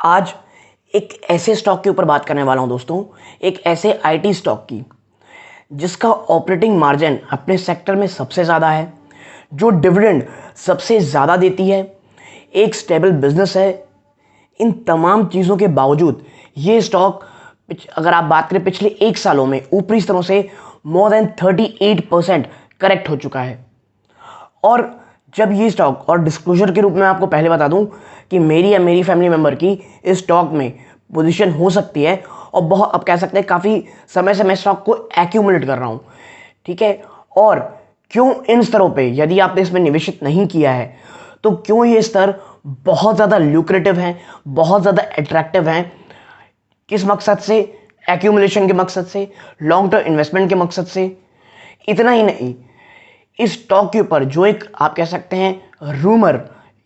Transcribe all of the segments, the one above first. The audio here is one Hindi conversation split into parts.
आज एक ऐसे स्टॉक के ऊपर बात करने वाला हूं दोस्तों, एक ऐसे आईटी स्टॉक की जिसका ऑपरेटिंग मार्जिन अपने सेक्टर में सबसे ज़्यादा है, जो डिविडेंड सबसे ज़्यादा देती है, एक स्टेबल बिजनेस है। इन तमाम चीज़ों के बावजूद ये स्टॉक अगर आप बात करें पिछले एक सालों में ऊपरी स्तरों से मोर देन 38% करेक्ट हो चुका है। और जब ये स्टॉक, और डिस्क्लोजर के रूप में आपको पहले बता दूं कि मेरी या मेरी फैमिली मेंबर की इस स्टॉक में पोजीशन हो सकती है और बहुत, अब कह सकते हैं काफ़ी समय से मैं स्टॉक को एक्यूमुलेट कर रहा हूं, ठीक है। और क्यों इन स्तरों पे, यदि आपने इसमें निवेशित नहीं किया है तो क्यों ये स्तर बहुत ज़्यादा ल्यूक्रेटिव हैं, बहुत ज़्यादा अट्रैक्टिव हैं। किस मकसद से? एक्यूमुलेशन के मकसद से, लॉन्ग टर्म इन्वेस्टमेंट के मकसद से। इतना ही नहीं, इस स्टॉक के ऊपर जो एक आप कह सकते हैं रूमर,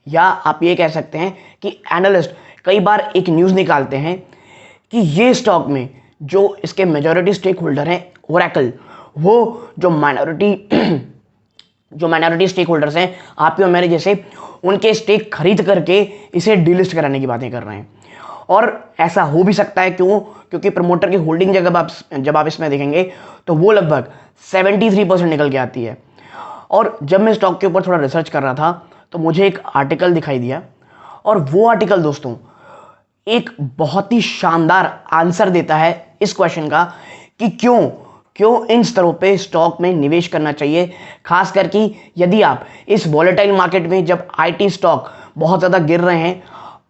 या आप ये कह सकते हैं कि एनालिस्ट कई बार एक न्यूज़ निकालते हैं कि ये स्टॉक में जो इसके मेजॉरिटी स्टेक होल्डर हैं ओरेकल, वो जो माइनॉरिटी स्टेक होल्डर्स हैं आपके और मेरे जैसे, उनके स्टेक खरीद करके इसे डीलिस्ट कराने की बातें कर रहे हैं। और ऐसा हो भी सकता है, क्यों? क्योंकि प्रमोटर की होल्डिंग जब आप इसमें देखेंगे तो वो लगभग 73% निकल के आती है। और जब मैं स्टॉक के ऊपर थोड़ा रिसर्च कर रहा था तो मुझे एक आर्टिकल दिखाई दिया, और वो आर्टिकल दोस्तों एक बहुत ही शानदार आंसर देता है इस क्वेश्चन का कि क्यों इन स्तरों पे स्टॉक में निवेश करना चाहिए, खास करके यदि आप इस वॉलेटाइल मार्केट में जब आईटी स्टॉक बहुत ज़्यादा गिर रहे हैं।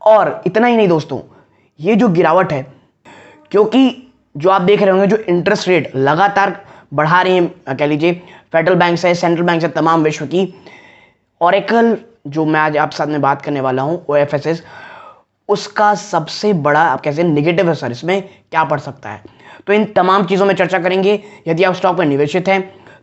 और इतना ही नहीं दोस्तों, ये जो गिरावट है, क्योंकि जो आप देख रहे होंगे जो इंटरेस्ट रेट लगातार बढ़ा रही हैं, कह लीजिए फेडरल बैंक से, सेंट्रल बैंक से, तमाम विश्व की। ओरेकल जो मैं आज आप साथ में बात करने वाला हूं, OFSS, उसका सबसे बड़ा आप कैसे नेगेटिव असर इसमें क्या पड़ सकता है, तो इन तमाम चीज़ों में चर्चा करेंगे। यदि आप स्टॉक में निवेशित हैं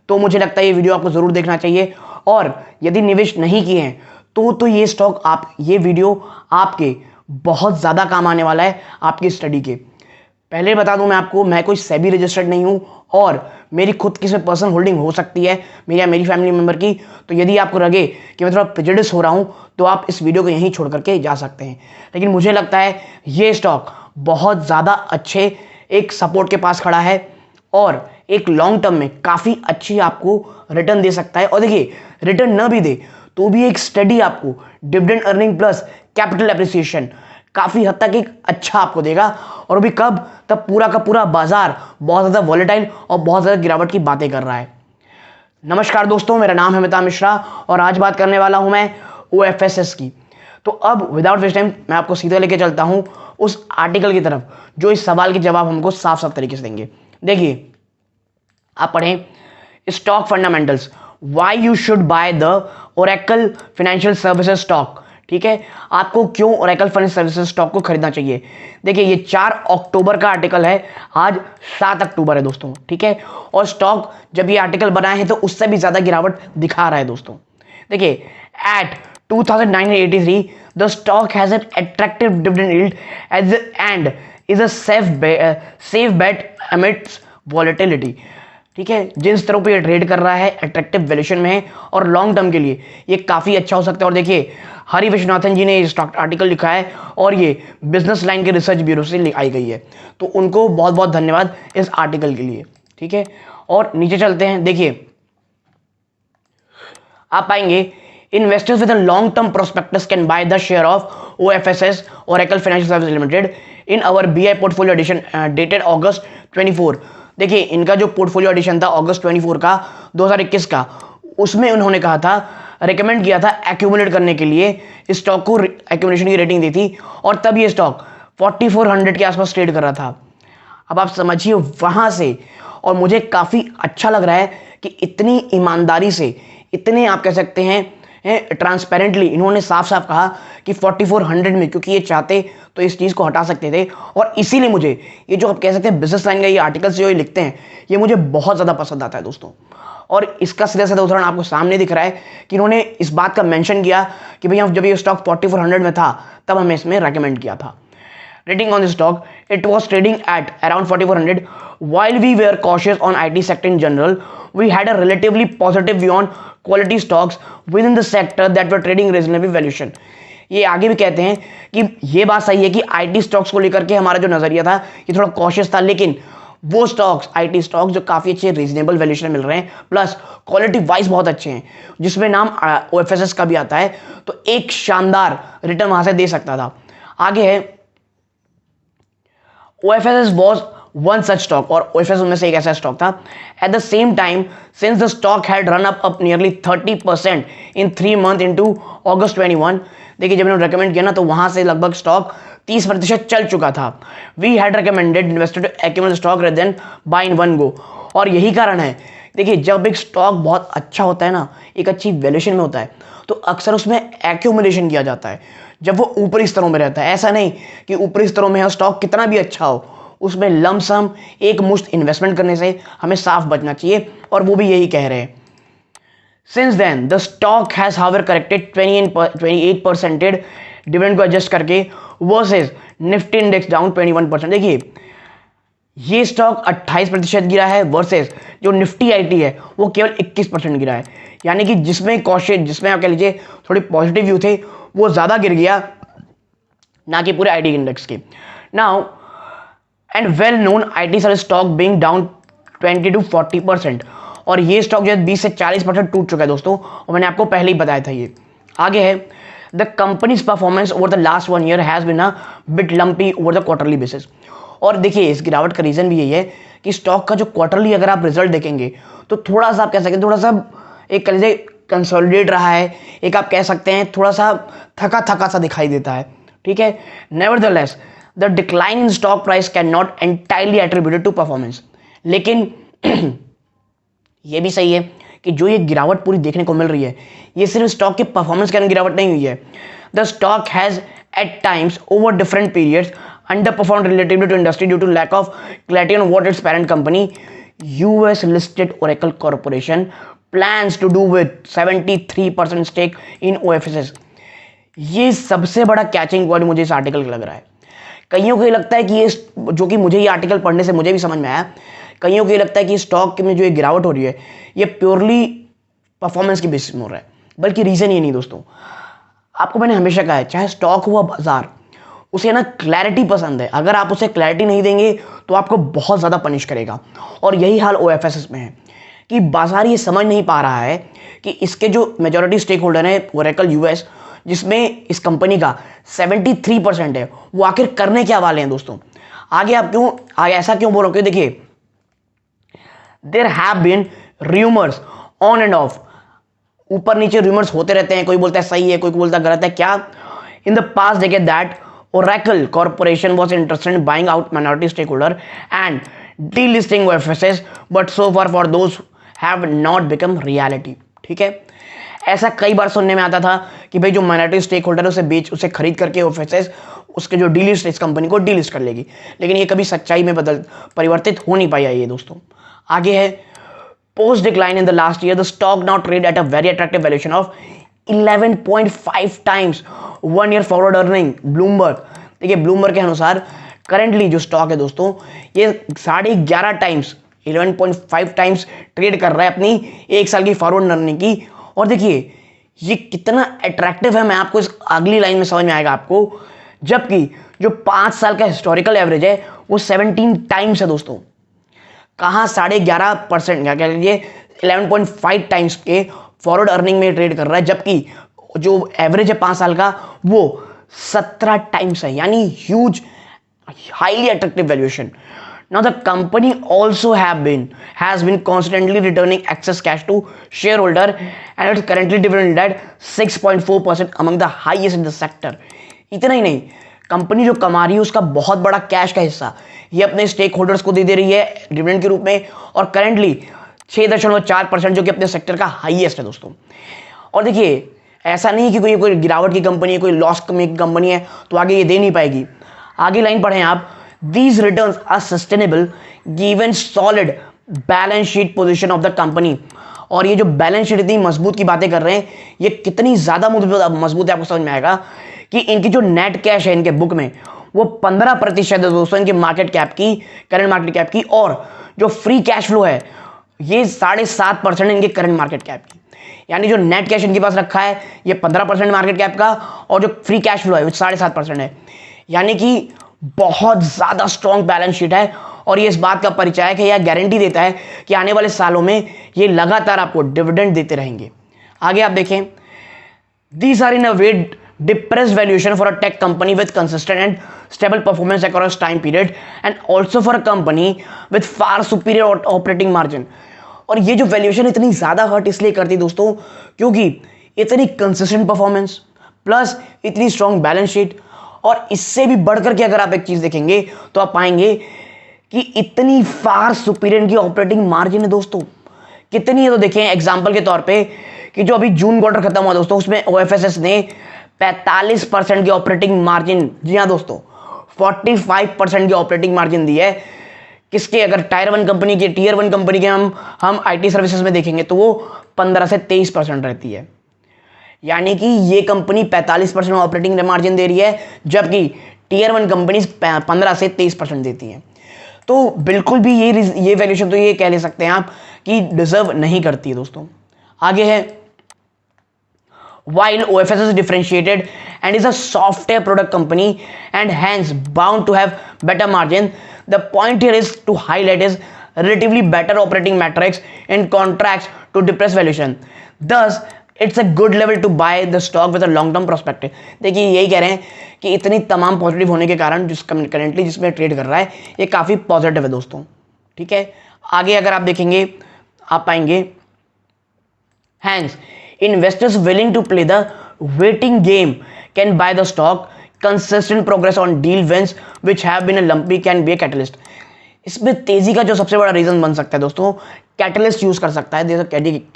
तो मुझे लगता है ये वीडियो आपको ज़रूर देखना चाहिए, और यदि निवेश नहीं किए हैं तो ये स्टॉक, ये वीडियो आपके बहुत ज़्यादा काम आने वाला है आपकी स्टडी के। पहले बता दूं मैं आपको, मैं कोई सेबी रजिस्टर्ड नहीं हूं और मेरी खुद की इसमें पर्सनल होल्डिंग हो सकती है, मेरी या मेरी फैमिली मेंबर की। तो यदि आपको लगे कि मैं थोड़ा प्रेजुडिस हो रहा हूं तो आप इस वीडियो को यहीं छोड़ करके जा सकते हैं। लेकिन मुझे लगता है ये स्टॉक बहुत ज़्यादा अच्छे एक सपोर्ट के पास खड़ा है और एक लॉन्ग टर्म में काफ़ी अच्छी आपको रिटर्न दे सकता है। और देखिए, रिटर्न न भी दे तो भी एक स्टडी आपको dividend earning plus capital appreciation काफ़ी हद तक एक अच्छा आपको देगा। और अभी कब? तब पूरा का पूरा बाजार बहुत ज़्यादा वॉलेटाइल और बहुत ज़्यादा गिरावट की बातें कर रहा है। नमस्कार दोस्तों, मेरा नाम है अमिताभ मिश्रा और आज बात करने वाला हूं मैं OFSS की। तो अब विदाउट वेस्ट टाइम मैं आपको सीधे लेके चलता हूं उस आर्टिकल की तरफ जो इस सवाल के जवाब हमको साफ साफ तरीके से देंगे। देखिए, आप पढ़ें stock fundamentals, why you should by the Oracle financial services stock. ठीक है, आपको क्यों ओरेकल फाइनेंशियल सर्विसेज स्टॉक को खरीदना चाहिए। देखिए, ये 4 अक्टूबर का आर्टिकल है, आज 7 अक्टूबर है दोस्तों, ठीक है। और स्टॉक जब ये आर्टिकल बनाए हैं तो उससे भी ज्यादा गिरावट दिखा रहा है दोस्तों। देखिए, at 2983 the stock has an attractive dividend yield and is a safe bet amidst volatility. ठीक है, जिन स्तरों पे ये ट्रेड कर रहा है अट्रैक्टिव वैल्यूएशन में है और लॉन्ग टर्म के लिए ये काफ़ी अच्छा हो सकता है। और देखिए, हरि विश्वनाथन जी ने ये स्टॉक आर्टिकल लिखा है और ये बिजनेस लाइन के रिसर्च ब्यूरो से लिखाई गई है, तो उनको बहुत बहुत धन्यवाद इस आर्टिकल के लिए। ठीक है, और नीचे चलते हैं। देखिए, आप पाएंगे investors with a long term prospectus can buy the share of OFSS Oracle financial services limited in our BI portfolio edition dated August 24। देखिए, इनका जो पोर्टफोलियो एडिशन था अगस्त 24 का 2021 का, उसमें उन्होंने कहा था, रिकमेंड किया था एक्यूमुलेट करने के लिए, स्टॉक को एक्यूमुलेशन की रेटिंग दी थी, और तब ये स्टॉक 4400 के आसपास ट्रेड कर रहा था। अब आप समझिए वहां से, और मुझे काफ़ी अच्छा लग रहा है कि इतनी ईमानदारी से, इतने आप कह सकते हैं ट्रांसपेरेंटली इन्होंने साफ साफ कहा कि 4400 में, क्योंकि ये चाहते तो इस चीज़ को हटा सकते थे। और इसीलिए मुझे ये जो आप कह सकते हैं बिजनेस लाइन का ये आर्टिकल्स जो ये लिखते हैं, ये मुझे बहुत ज़्यादा पसंद आता है दोस्तों। और इसका सीधा सीधा उदाहरण आपको सामने दिख रहा है कि इन्होंने इस बात का मेंशन किया कि भैया जब ये स्टॉक 4400 में था तब हमें इसमें रेकमेंड किया था। Rating on the stock, it was trading at around 4400. While we were cautious on IT sector in general, we had a relatively positive view on quality stocks within the sector that were trading reasonably valuation. ये आगे भी कहते हैं कि ये बात सही है कि आईटी स्टॉक्स को लेकर के हमारा जो नजरिया था ये थोड़ा कॉशियस था, लेकिन वो स्टॉक्स, आईटी स्टॉक्स जो काफी अच्छे रीजनेबल वैल्यूएशन मिल रहे हैं, प्लस क्वालिटी वाइज बहुत अच्छे हैं, जिसमें नाम ओएफएसएस का भी आता है, तो एक शानदार रिटर्न वहां से दे सकता था। आगे है OFSS was one such stock, और OFSS उनमें से एक ऐसा स्टॉक था। At the same time, since the stock had run up nearly 30% in 3 months into August 21, देखिए जब मैंने रेकमेंड किया ना तो वहां से लगभग स्टॉक 30% चल चुका था। We had recommended investor to accumulate stock rather than buy in one go, और यही कारण है, देखिए जब एक स्टॉक बहुत अच्छा होता है ना, एक अच्छी वैल्यूएशन में होता है, तो अक्सर उसमें एक्यूमुलेशन किया जाता है जब वो ऊपरी स्तरों में रहता है। ऐसा नहीं कि ऊपरी स्तरों में स्टॉक कितना भी अच्छा हो, उसमें लमसम एक मुश्त इन्वेस्टमेंट करने से हमें साफ बचना चाहिए, और वो भी यही कह रहे हैं। Since then the stock has however corrected 28% dividend को एडजस्ट करके वर्सेस निफ्टी इंडेक्स डाउन 21%। देखिए ये स्टॉक 28% गिरा है वर्सेस जो निफ्टी आईटी है वो केवल 21% गिरा है, यानी कि जिसमें कॉशियस, जिसमें आप कह लीजिए थोड़ी पॉजिटिव व्यू थे, वो ज्यादा गिर गया, ना कि पूरे आईटी इंडेक्स के। Now and well known IT service stock being down 20 to 40%, और ये स्टॉक जो है 20 से 40% टूट चुका है दोस्तों, और मैंने आपको पहले ही बताया था ये। आगे है the company's performance over the last 1 year has been a bit lumpy over the quarterly basis, और देखिए इस गिरावट का रीजन भी यही है कि स्टॉक का जो क्वार्टरली अगर आप रिजल्ट देखेंगे तो थोड़ा सा आप कह सकते हैं, थोड़ा सा एक कह लीजिए कंसोलिडेट रहा है, एक आप कह सकते हैं थोड़ा सा थका थका सा दिखाई देता है, ठीक है। Nevertheless the decline in stock price can not entirely attributed to performance, लेकिन ये भी सही है कि जो ये गिरावट पूरी देखने को मिल रही है, ये सिर्फ स्टॉक के परफॉर्मेंस के कारण गिरावट नहीं हुई है। The stock has at times over different periods underperformed relatively to industry due to lack of clarity on what its parent company, US listed Oracle Corporation, plans to do with 73% stake in OFSS। ये सबसे बड़ा कैचिंग पॉइंट मुझे इस आर्टिकल का लग रहा है। कईयों को ये लगता है कि ये, जो कि मुझे ये आर्टिकल पढ़ने से मुझे भी समझ में आया, कईयों को ये लगता है कि स्टॉक में जो ये गिरावट हो रही है ये प्योरली परफॉर्मेंस के बेसिस में हो रहा है, बल्कि रीजन ये नहीं दोस्तों। आपको मैंने हमेशा कहा है, चाहे स्टॉक हुआ बाजार, उसे ना क्लैरिटी पसंद है, अगर आप उसे क्लैरिटी नहीं देंगे तो आपको बहुत ज़्यादा पनिश करेगा, और यही हाल OFSS में है कि बाजार ये समझ नहीं पा रहा है कि इसके जो मेजॉरिटी स्टेक होल्डर है ओरेकल US, जिसमें इस कंपनी का 73% है, वो आखिर करने क्या वाले हैं दोस्तों। आगे आप क्यों आगे ऐसा क्यों बोल रहे हो, देखिए there have been rumours on and off, ऊपर नीचे रूमर्स होते रहते हैं, कोई बोलता है सही है, कोई बोलता है गलत है, क्या in the past decade that Oracle Corporation was interested in buying out minority stakeholder and delisting OFSS, but so far for those have not become reality। ठीक है, ऐसा कई बार सुनने में आता था कि भाई जो माइनॉरिटी स्टेक होल्डर है उसे खरीद करके OFSS उसके जो डीलिस्ट इस कंपनी को डीलिस्ट कर लेगी, लेकिन ये कभी सच्चाई में परिवर्तित हो नहीं पाया ये दोस्तों। आगे है post decline in the last year the stock now trade at a very attractive valuation of 11.5 times 1 year forward earning Bloomberg. देखिए ब्लूमबर्ग के अनुसार करेंटली जो स्टॉक है दोस्तों ये 11.5 टाइम्स 11.5 टाइम्स ट्रेड कर रहा है अपनी 1 साल की फॉरवर्ड अर्निंग की। और देखिए ये कितना अट्रैक्टिव है, मैं आपको इस अगली लाइन में समझ में आएगा आपको, जबकि जो 5 साल का हिस्टोरिकल एवरेज है वो 17 टाइम्स है दोस्तों। कहाँ 11.5%, क्या कह लीजिए 11.5 टाइम्स के फॉरवर्ड अर्निंग में ट्रेड कर रहा है, जबकि जो एवरेज है 5 साल का वो 17 टाइम्स है, यानी huge highly attractive valuation. Now the company also has been constantly returning excess cash to shareholder and it's currently dividend at 6.4% among the highest in the sector। इतना ही नहीं, कंपनी जो कमा रही है उसका बहुत बड़ा कैश का हिस्सा ये अपने स्टेक होल्डर्स को दे रही है डिविडेंड के रूप में, और करेंटली 6.4% जो कि अपने सेक्टर का हाईएस्ट है दोस्तों। और देखिए ऐसा नहीं कि कोई गिरावट की कंपनी है, कोई लॉस की कंपनी है तो आगे ये दे नहीं पाएगी। आगे लाइन पढ़ें आप, these returns are sustainable given solid balance sheet position of the company। और ये जो बैलेंस शीट इतनी मजबूत की बातें कर रहे हैं, ये कितनी ज्यादा मजबूत है आपको समझ में आएगा कि इनकी जो नेट कैश है इनके बुक में वो 15% है दोस्तों इनके मार्केट कैप की, करंट मार्केट कैप की, और जो फ्री कैश फ्लो है ये 7.5% इनके करंट मार्केट कैप की, यानी जो नेट कैश इनके पास रखा है ये 15% मार्केट कैप का, और जो फ्री कैश फ्लो है वो 7.5% है, यानी कि बहुत ज़्यादा स्ट्रॉन्ग बैलेंस शीट है। और ये इस बात का परिचय है कि यह गारंटी देता है कि आने वाले सालों में ये लगातार आपको डिविडेंड देते रहेंगे। आगे आप देखें, these are in a way depressed valuation for a tech company with consistent and stable performance across time period, and also for a company with far superior operating margin। और ये जो वैल्यूएशन इतनी ज़्यादा हर्ट इसलिए करती दोस्तों क्योंकि इतनी कंसिस्टेंट परफॉर्मेंस प्लस इतनी स्ट्रॉन्ग बैलेंस शीट, और इससे भी बढ़कर के अगर आप एक चीज़ देखेंगे तो आप पाएंगे कि इतनी फार सुपीरियर इनकी ऑपरेटिंग मार्जिन है दोस्तों। कितनी है तो देखें एग्जांपल के तौर पे कि जो अभी जून क्वार्टर खत्म हुआ दोस्तों, उसमें ओएफएसएस ने 45% की ऑपरेटिंग मार्जिन, जी हाँ दोस्तों 45% की ऑपरेटिंग मार्जिन दी है। किसके, अगर टायर 1 कंपनी के, टीयर 1 कंपनी के हम आईटी सर्विसेज में देखेंगे तो वो 15 से 23% रहती है, यानी कि ये कंपनी 45% ऑपरेटिंग मार्जिन दे रही है, जबकि टीयर 1 कंपनी 15 से 23% देती है। तो बिल्कुल भी ये वैल्यूएशन तो ये कह ले सकते हैं आप कि डिजर्व नहीं करती है दोस्तों। आगे है, while OFS is differentiated and is a software product company and hence bound to have better margin, the point here is to highlight is relatively better operating metrics in contrast to depressed valuation. Thus it's a good level to buy the stock with a long term perspective। देखिए यही कह रहे हैं कि इतनी तमाम पॉजिटिव होने के कारण जिस करेंटली जिसमें ट्रेड कर रहा है ये काफ़ी पॉजिटिव है दोस्तों, ठीक है। आगे अगर आप देखेंगे आप पाएंगे, hence investors willing to play the waiting game can buy the stock, consistent progress on deal wins which have been a lumpy can be a catalyst। इसमें तेजी का जो सबसे बड़ा रीजन बन सकता है दोस्तों, कैटलिस्ट यूज कर सकता है। जैसे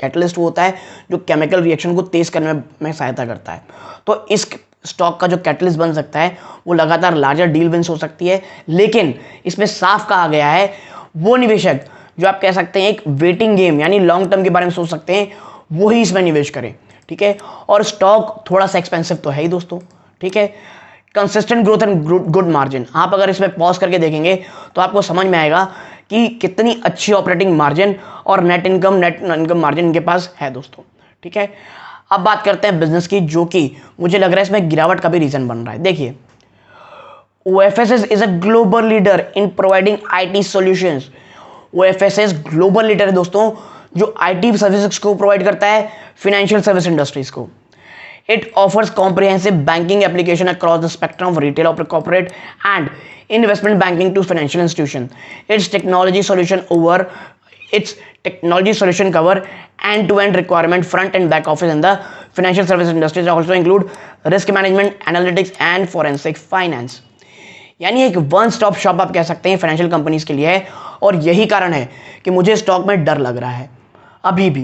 कैटलिस्ट वो होता है जो केमिकल रिएक्शन को तेज करने में सहायता करता है, तो इस स्टॉक का जो कैटलिस्ट बन सकता है वो लगातार लार्जर डील विंस हो सकती है। लेकिन इसमें साफ कहा गया है वो निवेशक जो आप कह सकते हैं एक वेटिंग गेम यानी लॉन्ग टर्म के बारे में सोच सकते हैं वो ही इसमें निवेश करें, ठीक है। और स्टॉक थोड़ा सा एक्सपेंसिव तो है ही दोस्तों, ठीक है। Consistent growth and good margin, आप अगर इसमें पॉज करके देखेंगे तो आपको समझ में आएगा कि कितनी अच्छी ऑपरेटिंग मार्जिन और नेट इनकम मार्जिन इनके पास है दोस्तों, ठीक है। अब बात करते हैं बिजनेस की, जो कि मुझे लग रहा है इसमें गिरावट का भी रीजन बन रहा है। देखिए, OFSS is a global leader in providing IT solutions। OFSS global leader है दोस्तों जो IT सर्विसेज को प्रोवाइड करता है फिनेंशियल सर्विस इंडस्ट्रीज को। It offers comprehensive banking application across the spectrum of retail, corporate, and investment banking to financial institutions. Its technology solution cover end-to-end requirement front and back office in the financial service industries, also include risk management, analytics, and forensic finance। यानी एक वन स्टॉप शॉप आप कह सकते हैं फाइनेंशियल कंपनीज के लिए है, और यही कारण है कि मुझे स्टॉक में डर लग रहा है अभी भी।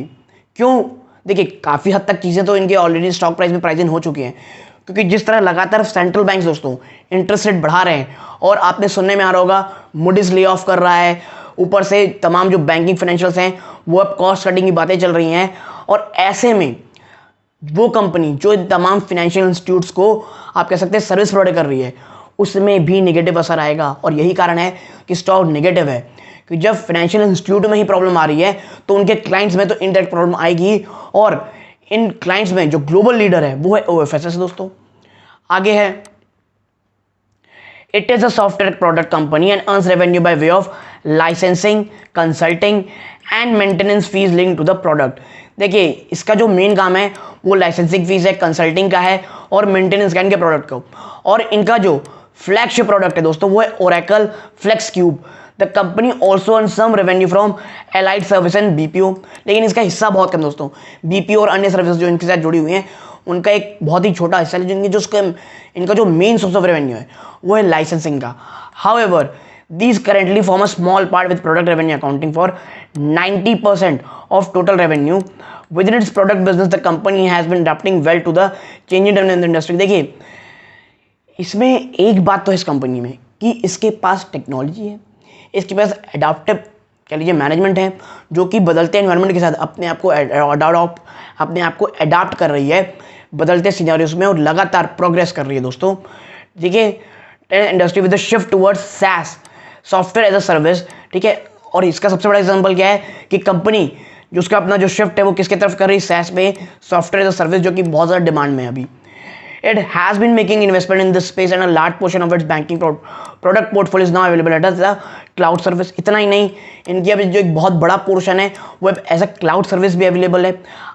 क्यों? देखिए, काफ़ी हद तक चीज़ें तो इनके ऑलरेडी स्टॉक प्राइस में प्राइस इन हो चुकी हैं, क्योंकि जिस तरह लगातार सेंट्रल बैंक दोस्तों इंटरेस्ट रेट बढ़ा रहे हैं, और आपने सुनने में आ रहा होगा मूडीज ले ऑफ कर रहा है, ऊपर से तमाम जो बैंकिंग फाइनेंशियल्स हैं वो अब कॉस्ट कटिंग की बातें चल रही हैं, और ऐसे में वो कंपनी जो तमाम फाइनेंशियल इंस्टीट्यूट्स को आप कह सकते हैं सर्विस प्रोवाइड कर रही है उसमें भी नेगेटिव असर आएगा। और यही कारण है कि स्टॉक नेगेटिव है, कि जब फाइनेंशियल इंस्टीट्यूट में ही प्रॉब्लम आ रही है तो उनके क्लाइंट्स में तो इनडायरेक्ट प्रॉब्लम आएगी, और इन क्लाइंट्स में जो ग्लोबल लीडर है वो है OFSS दोस्तों। आगे है, it is a software product company and earns revenue by way of licensing, consulting and maintenance fees link to the product. देखिए, इसका जो मेन काम है वो लाइसेंसिंग फीस है, कंसल्टिंग का है और मेंटेनेंस का इनके प्रोडक्ट को। और इनका जो फ्लैगशिप प्रोडक्ट है दोस्तों वो है Oracle Flexcube. The company also earn some revenue from allied service and BPO, लेकिन इसका हिस्सा बहुत कम दोस्तों। BPO और अन्य सर्विस जो इनके साथ जुड़ी हुई हैं उनका एक बहुत ही छोटा हिस्सा है, जिनकी इनका जो मेन सोर्स ऑफ रेवेन्यू है वो है लाइसेंसिंग का। However these currently form a small part with product revenue accounting for 90% of total revenue within its product business। The company has been adapting well to the changing trend in the industry। देखिए, इसमें एक बात तो है इस कंपनी में कि इसके पास टेक्नोलॉजी है, इसके पास एडाप्टिव कह लीजिए मैनेजमेंट है, जो कि बदलते एनवायरनमेंट के साथ अपने आप को एडाप्ट कर रही है बदलते सिनेरियोस में, और लगातार प्रोग्रेस कर रही है दोस्तों। देखिए, industry with the shift towards SaaS, software as a service, ठीक है, और इसका सबसे बड़ा एग्जांपल क्या है कि कंपनी जो उसका अपना जो शिफ्ट है वो किसकी तरफ कर रही है, SaaS पे, सॉफ्टवेयर एज अ सर्विस, जो कि बहुत ज़्यादा डिमांड में है अभी। It has been making investment in this space and a large portion of its banking product portfolio is now available as a cloud service। इतना ही नहीं, इनकी अभी जो एक बहुत बड़ा पोर्शन है वो एज अ क्लाउड सर्विस भी अवेलेबल है।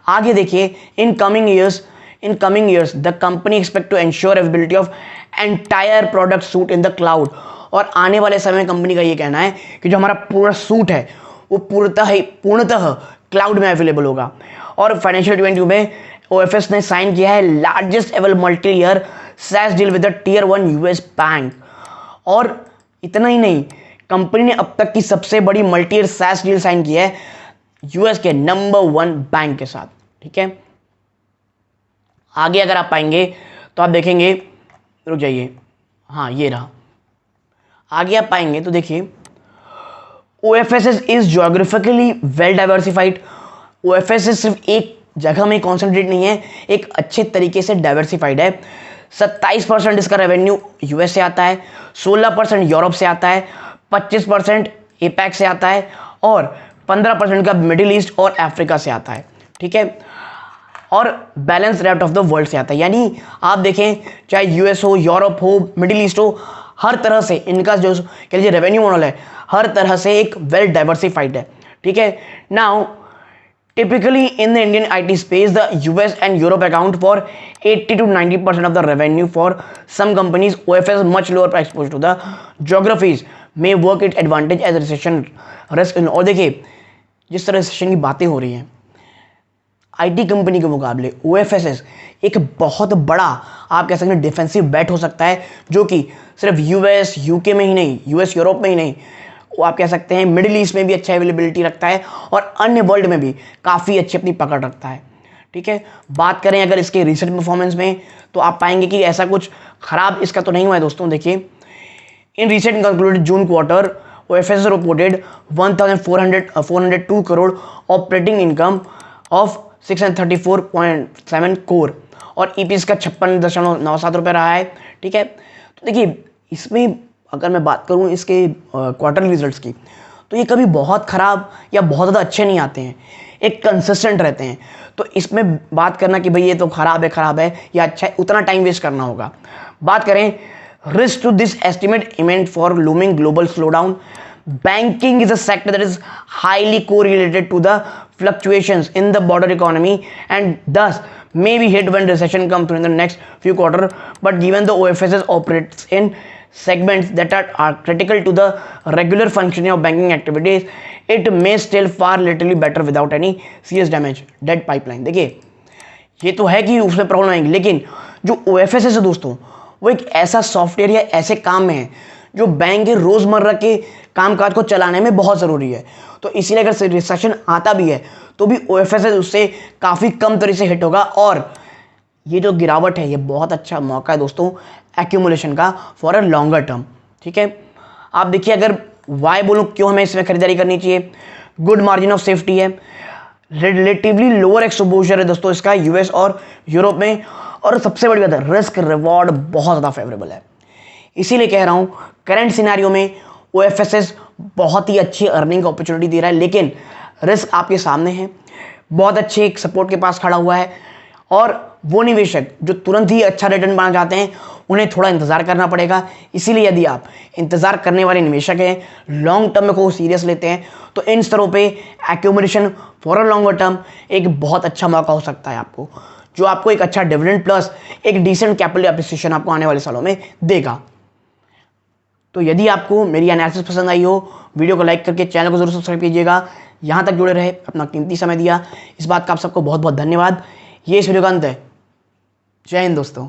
आगे देखिए, in coming years the company expect to ensure availability of entire product suite in the cloud. और आने वाले समय में कंपनी का ये कहना है कि जो हमारा पूरा सूट है वो पूर्णतः क्लाउड में अवेलेबल होगा। और फाइनेंशियल 22 में OFS ने साइन किया है largest ever multi year SaaS deal with tier 1 US bank. और इतना ही नहीं, कंपनी ने अब तक की सबसे बड़ी multi year SaaS deal sign की है US के नंबर 1 बैंक के साथ। ठीक है, आगे अगर आप पाएंगे तो आप देखेंगे, रुक जाइए, हाँ ये रहा, आगे आप पाएंगे तो देखिए OFS is geographically well diversified. OFS सिर्फ एक जगह में कॉन्सेंट्रेट नहीं है, एक अच्छे तरीके से डाइवर्सिफाइड है। 27% इसका रेवेन्यू US से आता है, 16% यूरोप से आता है, 25% APAC से आता है और 15% का मिडिल ईस्ट और अफ्रीका से आता है। ठीक है, और balance rate of the world से आता है। यानी आप देखें, चाहे US हो, यूरोप हो, मिडिल ईस्ट हो, हर तरह से इनका जो कह लीजिए रेवेन्यू मॉडल है हर तरह से एक वेल डाइवर्सिफाइड है। ठीक है, now typically in the Indian IT space the US and Europe account for 80 to 90% of the revenue. For some companies OFS much lower exposure to the geographies may work its advantage as recession risk। और देखिए, जिस तरह रिसेशन की बातें हो रही हैं IT कंपनी के मुकाबले OFS एक बहुत बड़ा, आप कह सकते हैं, डिफेंसिव बैट हो सकता है, जो कि सिर्फ US UK में ही नहीं, US यूरोप में ही नहीं, वो आप कह सकते हैं मिडिल ईस्ट में भी अच्छा अवेलेबिलिटी रखता है और अन्य वर्ल्ड में भी काफ़ी अच्छी अपनी पकड़ रखता है। ठीक है, बात करें अगर इसके रिसेंट परफॉर्मेंस में तो आप पाएंगे कि ऐसा कुछ खराब इसका तो नहीं हुआ है दोस्तों। देखिए, in recent concluded June quarter OFS reported 1402 crore operating income of 634.7 crore और EPS का 56.97 रुपये रहा है। ठीक है, तो देखिए इसमें अगर मैं बात करूं इसके क्वार्टरली रिजल्ट्स की, तो ये कभी बहुत ख़राब या बहुत ज़्यादा अच्छे नहीं आते हैं, एक कंसिस्टेंट रहते हैं। तो इसमें बात करना कि भाई ये तो ख़राब है या अच्छा है, उतना टाइम वेस्ट करना होगा। बात करें रिस्क टू दिस एस्टिमेट इमेंट for looming global slowdown. Banking is a sector that is highly correlated to the fluctuations in the broader economy and thus may be hit when recession comes through in the next few quarters. But given the OFS operates in segments that are critical to the regular functioning of banking activities, it may still far literally better without any serious damage. Dead pipeline। देखिए, ये तो है कि उसमें प्रॉब्लम आएगी, लेकिन जो OFS है दोस्तों, वो एक ऐसा सॉफ्टवेयर या ऐसे काम में है जो बैंक के रोज़मर्रा के कामकाज को चलाने में बहुत ज़रूरी है। तो इसीलिए अगर रिसेशन आता भी है तो भी OFS उससे काफ़ी कम तरह से हिट होगा। और ये जो गिरावट है ये बहुत अच्छा मौका है दोस्तों एक्यूमुलेशन का फॉर अ लॉन्गर टर्म। ठीक है, आप देखिए, अगर वाई बोलूँ क्यों हमें इसमें खरीदारी करनी चाहिए, गुड मार्जिन ऑफ सेफ्टी है, रिलेटिवली लोअर एक्सपोजर है दोस्तों इसका US और यूरोप में, और सबसे बड़ी बात है रिस्क रिवॉर्ड बहुत ज़्यादा फेवरेबल है। इसीलिए कह रहा हूँ करंट सिनेरियो में OFS बहुत ही अच्छी अर्निंग का अपॉर्चुनिटी दे रहा है, लेकिन रिस्क आपके सामने है, बहुत अच्छे एक सपोर्ट के पास खड़ा हुआ है। और वो निवेशक जो तुरंत ही अच्छा रिटर्न पाना चाहते हैं उन्हें थोड़ा इंतज़ार करना पड़ेगा। इसीलिए यदि आप इंतज़ार करने वाले निवेशक हैं, लॉन्ग टर्म में को सीरियस लेते हैं, तो इन स्तरों पे accumulation for a longer term एक बहुत अच्छा मौका हो सकता है आपको, जो आपको एक अच्छा डिविडेंड प्लस एक डिसेंट कैपिटल एप्रिसिएशन आपको आने वाले सालों में देगा। तो यदि आपको मेरी एनालिसिस पसंद आई हो, वीडियो को लाइक करके चैनल को जरूर सब्सक्राइब कीजिएगा। यहाँ तक जुड़े रहे, अपना कीमती समय दिया, इस बात का आप सबको बहुत बहुत धन्यवाद। ये इस वीडियो का अंत है। जय हिंद दोस्तों।